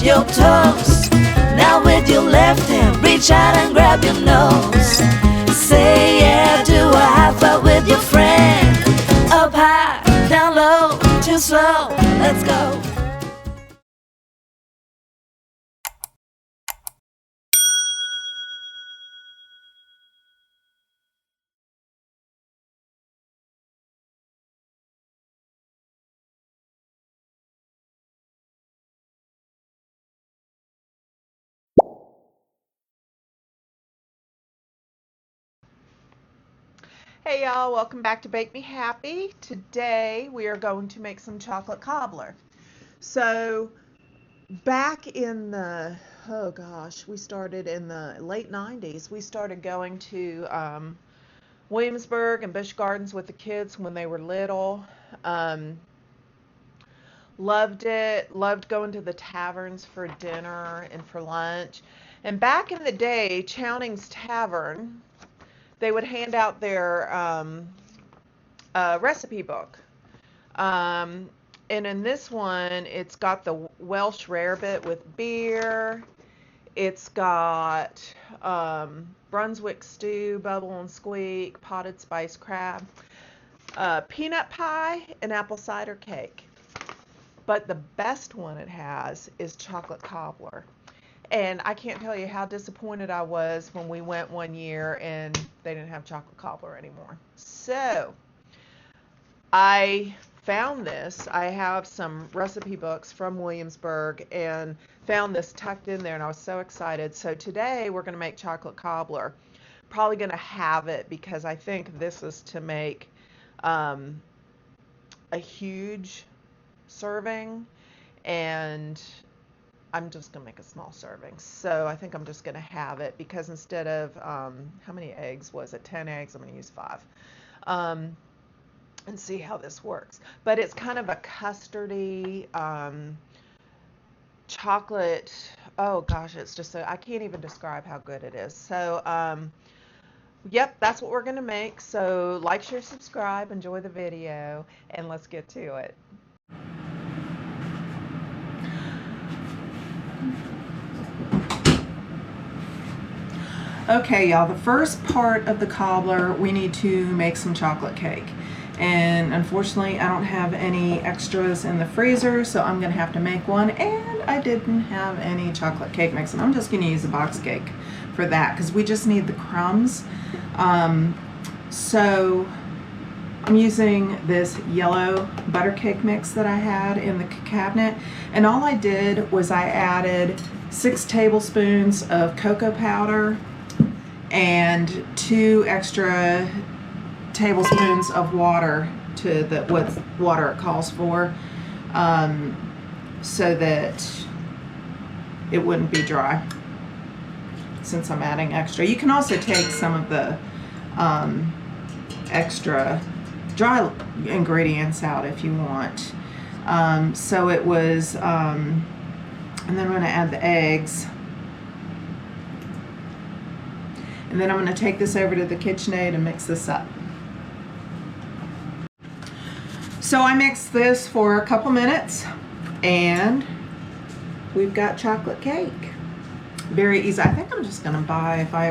your toes. Now with your left hand, reach out and grab your nose. Say yeah, do a high five with your friend. Up high, down low, too slow, let's go. Hey y'all, welcome back to Bake Me Happy. Today we are going to make some chocolate cobbler. So back in the, we started in the late 90s. We started going to Williamsburg and Busch Gardens with the kids when they were little. Loved it, loved going to the taverns for dinner and for lunch. And back in the day, Chownings Tavern, they would hand out their recipe book. And in this one, it's got the Welsh rarebit with beer. It's got Brunswick stew, bubble and squeak, potted spice crab, peanut pie, and apple cider cake. But the best one it has is chocolate cobbler. And I can't tell you how disappointed I was when we went one year and they didn't have chocolate cobbler anymore. So I found this. I have some recipe books from Williamsburg and found this tucked in there, and I was so excited. So today we're going to make chocolate cobbler. Probably going to have it because I think this is to make a huge serving, and I'm just going to make a small serving. So I think I'm just going to have it because instead of, how many eggs was it? 10 eggs. I'm going to use 5. And see how this works. But it's kind of a custardy, chocolate. Oh gosh, it's just so, I can't even describe how good it is. So, yep, that's what we're going to make. So like, share, subscribe, enjoy the video, and let's get to it. Okay, y'all, the first part of the cobbler, we need to make some chocolate cake. And unfortunately, I don't have any extras in the freezer, so I'm going to have to make one. And I didn't have any chocolate cake mix, and I'm just going to use a box cake for that because we just need the crumbs. So I'm using this yellow butter cake mix that I had in the cabinet. And all I did was I added 6 tablespoons of cocoa powder and 2 extra tablespoons of water to what water it calls for, so that it wouldn't be dry since I'm adding extra. You can also take some of the extra dry ingredients out if you want. So it was, and then I'm going to add the eggs. And then I'm going to take this over to the KitchenAid and mix this up. So I mixed this for a couple minutes and we've got chocolate cake. Very easy. I think I'm just going to buy, if I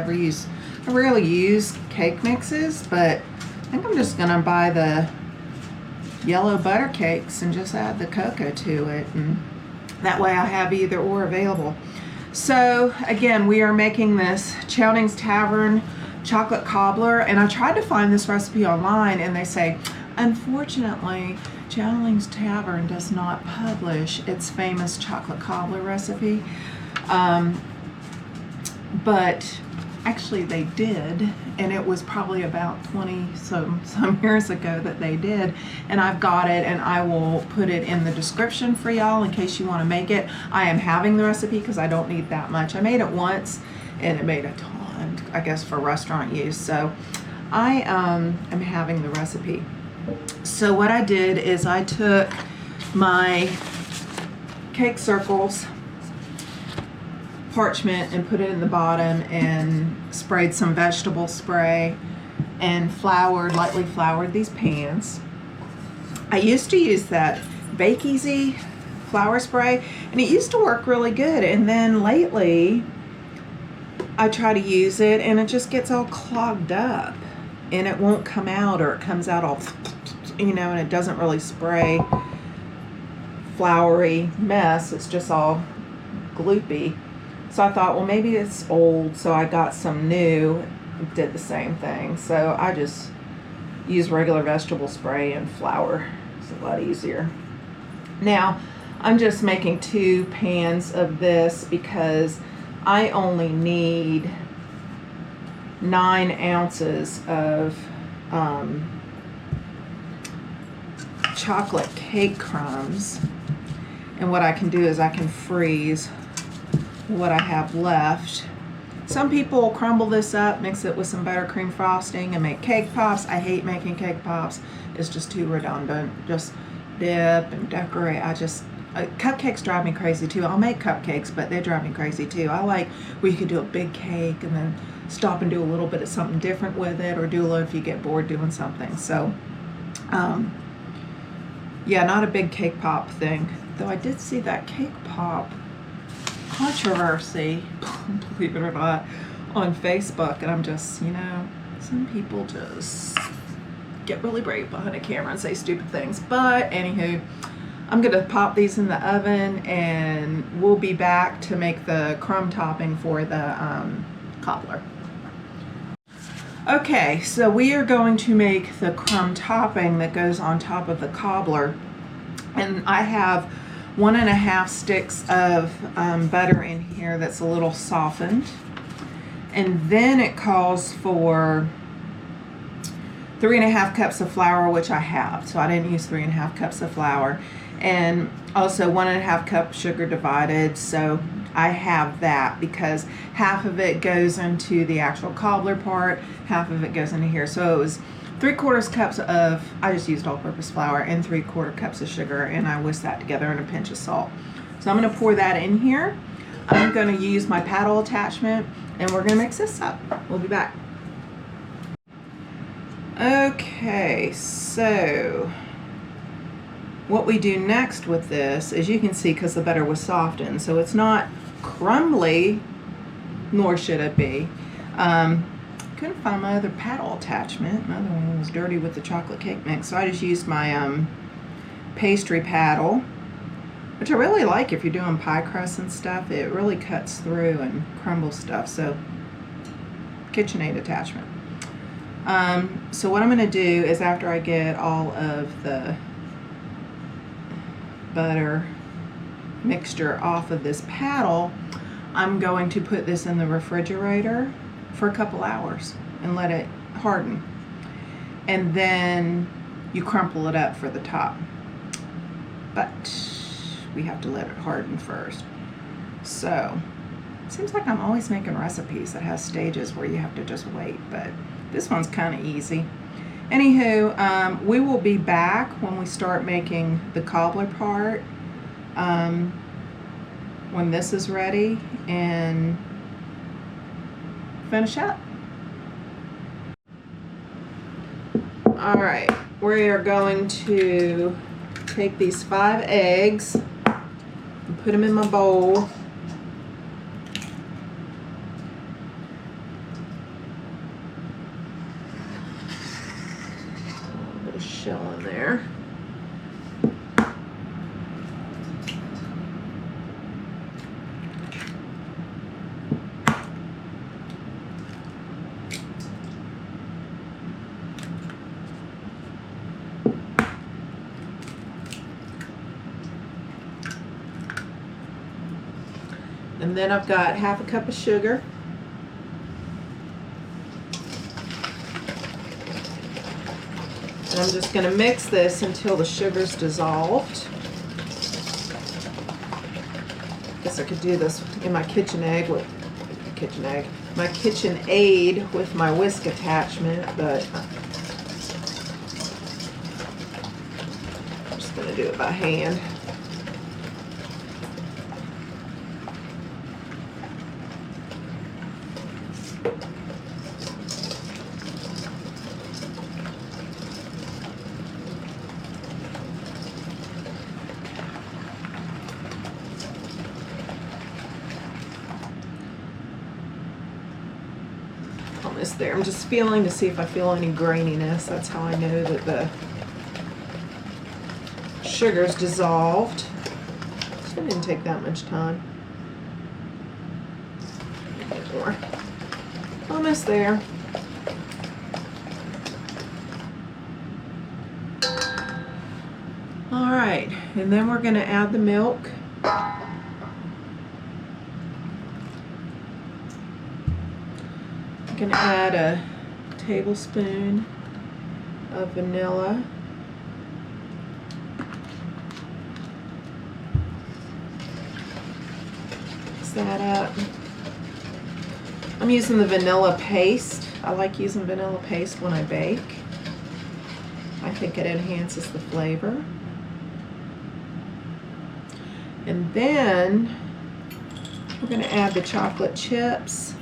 rarely use cake mixes, but I think I'm just going to buy the yellow butter cakes and just add the cocoa to it. And that way I have either or available. So again, we are making this Chownings Tavern chocolate cobbler, and I tried to find this recipe online and they say, unfortunately, Chownings Tavern does not publish its famous chocolate cobbler recipe. But actually they did, and it was probably about 20 some years ago that they did, and I've got it, and I will put it in the description for y'all in case you want to make it. I am having the recipe because I don't need that much. I made it once and it made a ton, I guess, for restaurant use, so I am having the recipe. So what I did is I took my cake circles parchment and put it in the bottom and sprayed some vegetable spray and lightly floured these pans. I used to use that Bake Easy flour spray, and it used to work really good, and then lately I try to use it and it just gets all clogged up and it won't come out, or it comes out all, you know, and it doesn't really spray floury mess. It's just all gloopy. So I thought, well, maybe it's old, so I got some new. It did the same thing. So I just use regular vegetable spray and flour. It's a lot easier. Now, I'm just making 2 pans of this because I only need 9 ounces of chocolate cake crumbs. And what I can do is I can freeze what I have left. Some people will crumble this up, mix it with some buttercream frosting, and make cake pops. I hate making cake pops. It's just too redundant. Just dip and decorate. Cupcakes drive me crazy too. I'll make cupcakes, but they drive me crazy too. I like where you could do a big cake and then stop and do a little bit of something different with it, or do a little if you get bored doing something. So, yeah, not a big cake pop thing. Though I did see that cake pop controversy, believe it or not, on Facebook, and I'm just, you know, some people just get really brave behind a camera and say stupid things. But anywho, I'm gonna pop these in the oven, and we'll be back to make the crumb topping for the cobbler. Okay, so we are going to make the crumb topping that goes on top of the cobbler, and I have 1.5 sticks of butter in here that's a little softened, and then it calls for 3.5 cups of flour, which I have, so I didn't use 3.5 cups of flour, and also 1.5 cup sugar divided, so I have that because half of it goes into the actual cobbler part, half of it goes into here. So it was 3/4 cups of, I just used all-purpose flour, and 3/4 cups of sugar, and I whisked that together, and a pinch of salt. So I'm going to pour that in here. I'm going to use my paddle attachment, and we're going to mix this up. We'll be back. Okay, so what we do next with this, as you can see, because the butter was softened, so it's not crumbly, nor should it be. Couldn't find my other paddle attachment. My other one was dirty with the chocolate cake mix, so I just used my pastry paddle, which I really like if you're doing pie crusts and stuff. It really cuts through and crumbles stuff. So KitchenAid attachment. So what I'm going to do is, after I get all of the butter mixture off of this paddle, I'm going to put this in the refrigerator for a couple hours and let it harden, and then you crumple it up for the top, but we have to let it harden first. So it seems like I'm always making recipes that has stages where you have to just wait, but this one's kind of easy. Anywho, we will be back when we start making the cobbler part, when this is ready, and finish up. Alright, we are going to take these 5 eggs and put them in my bowl. A little bit of shell in there. And then I've got 1/2 cup of sugar. And I'm just going to mix this until the sugar's dissolved. Guess I could do this in my KitchenAid with my KitchenAid with my whisk attachment, but I'm just going to do it by hand. almost there. I'm just feeling to see if I feel any graininess. That's how I know that the sugar's dissolved. So it didn't take that much time. A bit more. Almost there. All right, and then we're going to add the milk. I'm going to add a tablespoon of vanilla. Mix that up. I'm using the vanilla paste. I like using vanilla paste when I bake. I think it enhances the flavor. And then we're going to add the chocolate chips.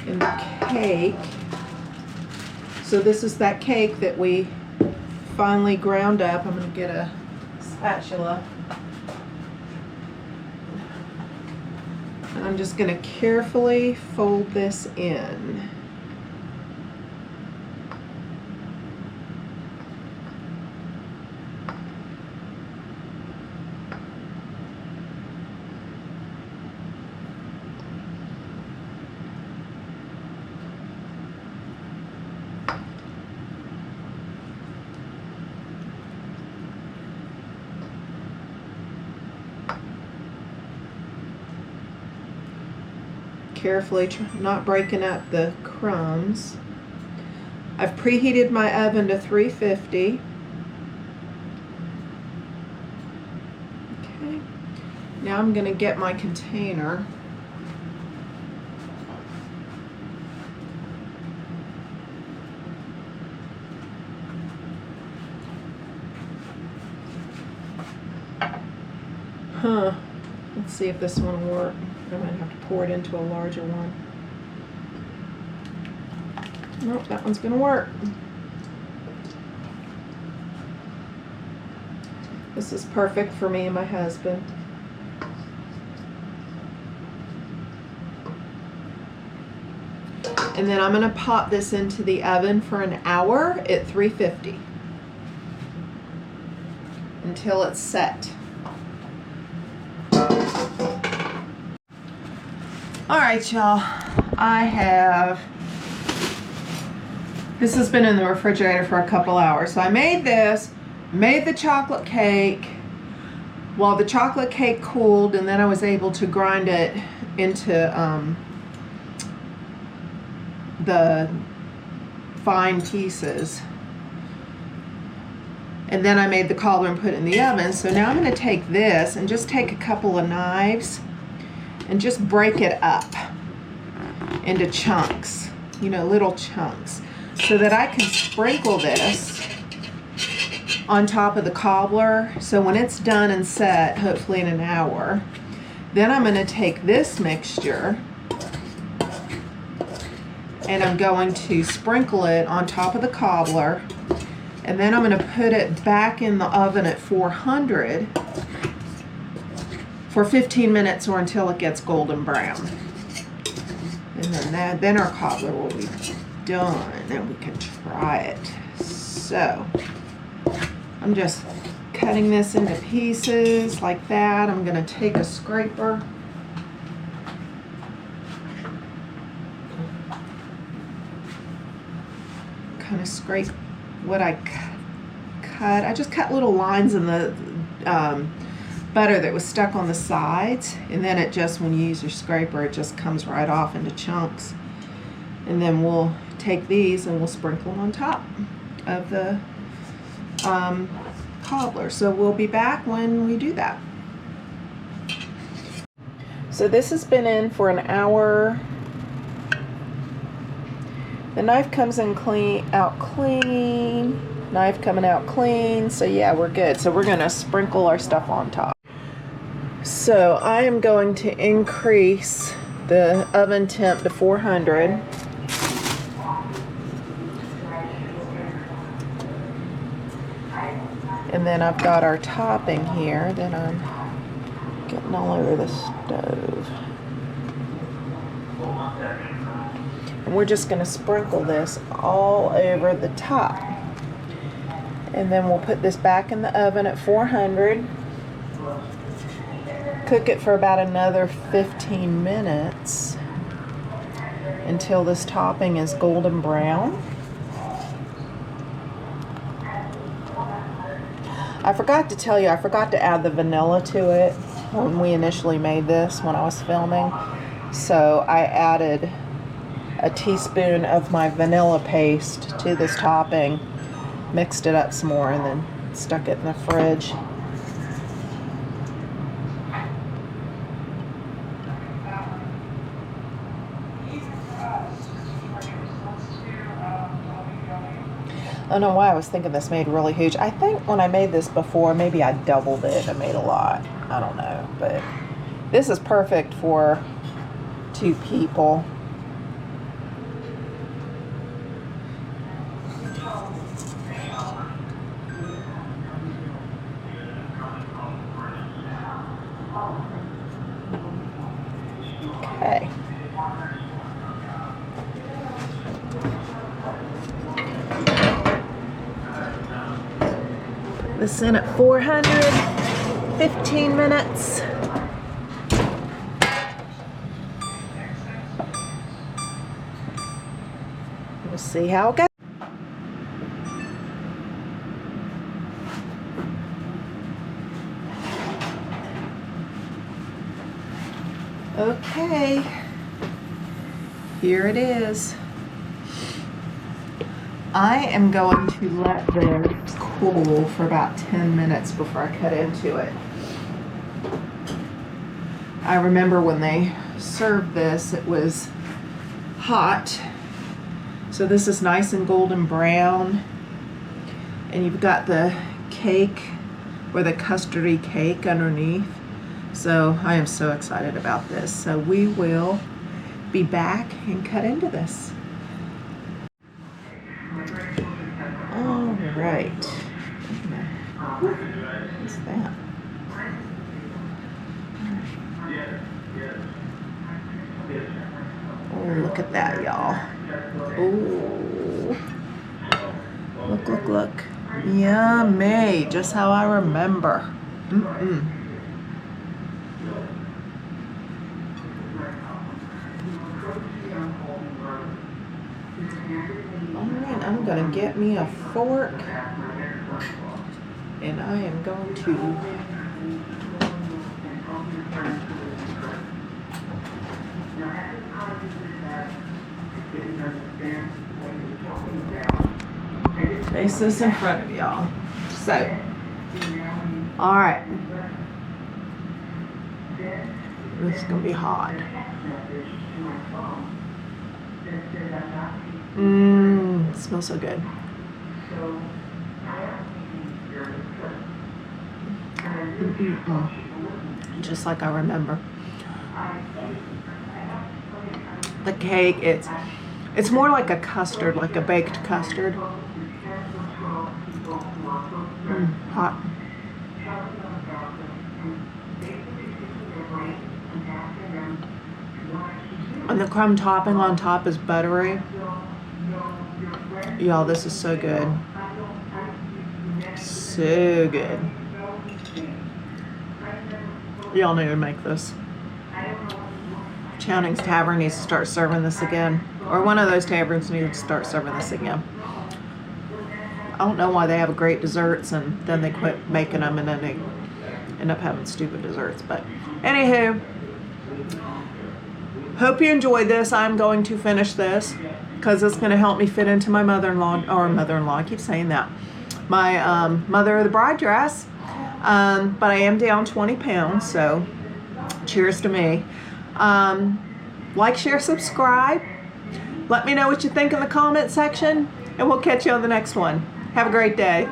And the cake. So this is that cake that we finally ground up. I'm going to get a spatula. And I'm just going to carefully fold this in. Carefully, not breaking up the crumbs. I've preheated my oven to 350. Okay. Now I'm going to get my container. Let's see if this one will work. I might have to pour it into a larger one. Nope, that one's gonna work. This is perfect for me and my husband. And then I'm gonna pop this into the oven for an hour at 350 until it's set. All right, y'all, this has been in the refrigerator for a couple hours. So I made this, made the chocolate cake while the chocolate cake cooled, and then I was able to grind it into the fine pieces. And then I made the cobbler and put it in the oven. So now I'm gonna take this and just take a couple of knives and just break it up into chunks, you know, little chunks, so that I can sprinkle this on top of the cobbler. So when it's done and set, hopefully in an hour, then I'm gonna take this mixture and I'm going to sprinkle it on top of the cobbler, and then I'm gonna put it back in the oven at 400 for 15 minutes or until it gets golden brown. And then our cobbler will be done and we can try it. So I'm just cutting this into pieces like that. I'm gonna take a scraper. Kind of scrape what I cut. I just cut little lines in the butter that was stuck on the sides, and then it just, when you use your scraper, it just comes right off into chunks. And then we'll take these and we'll sprinkle them on top of the cobbler. So we'll be back when we do that. So this has been in for an hour. The knife comes in out clean. Knife coming out clean. So yeah, we're good. So we're gonna sprinkle our stuff on top. So I am going to increase the oven temp to 400. And then I've got our topping here that I'm Getting all over the stove. And we're just going to sprinkle this all over the top. And then we'll put this back in the oven at 400. Cook it for about another 15 minutes until this topping is golden brown. I forgot to tell you, I forgot to add the vanilla to it when we initially made this, when I was filming. So I added a teaspoon of my vanilla paste to this topping, mixed it up some more, and then stuck it in the fridge. I don't know why I was thinking this made really huge. I think when I made this before, maybe I doubled it and made a lot. I don't know, but this is perfect for 2 people. Okay. Put this in at 400, 15 minutes. We'll see how it goes. Okay, here it is. I am going to let this cool for about 10 minutes before I cut into it. I remember when they served this, it was hot. So this is nice and golden brown. And you've got the cake, or the custardy cake underneath. So I am so excited about this. So we will be back and cut into this. All right. What's that? Oh, look at that, y'all. Oh. Look, look, look. Yummy. Just how I remember. Mm-mm. Alright, I'm going to get me a fork, and I am going to place this in front of y'all. So, alright, this is going to be hot. It smells so good. Just like I remember. The cake, it's more like a custard, like a baked custard. Hot. And the crumb topping on top is buttery. Y'all, this is so good. So good. Y'all need to make this. Chownings Tavern needs to start serving this again. Or one of those taverns needs to start serving this again. I don't know why they have great desserts and then they quit making them and then they end up having stupid desserts. But anywho, hope you enjoyed this. I'm going to finish this because it's going to help me fit into my mother-in-law, I keep saying that, my mother of the bride dress. But I am down 20 pounds, so cheers to me. Like, share, subscribe. Let me know what you think in the comment section, and we'll catch you on the next one. Have a great day.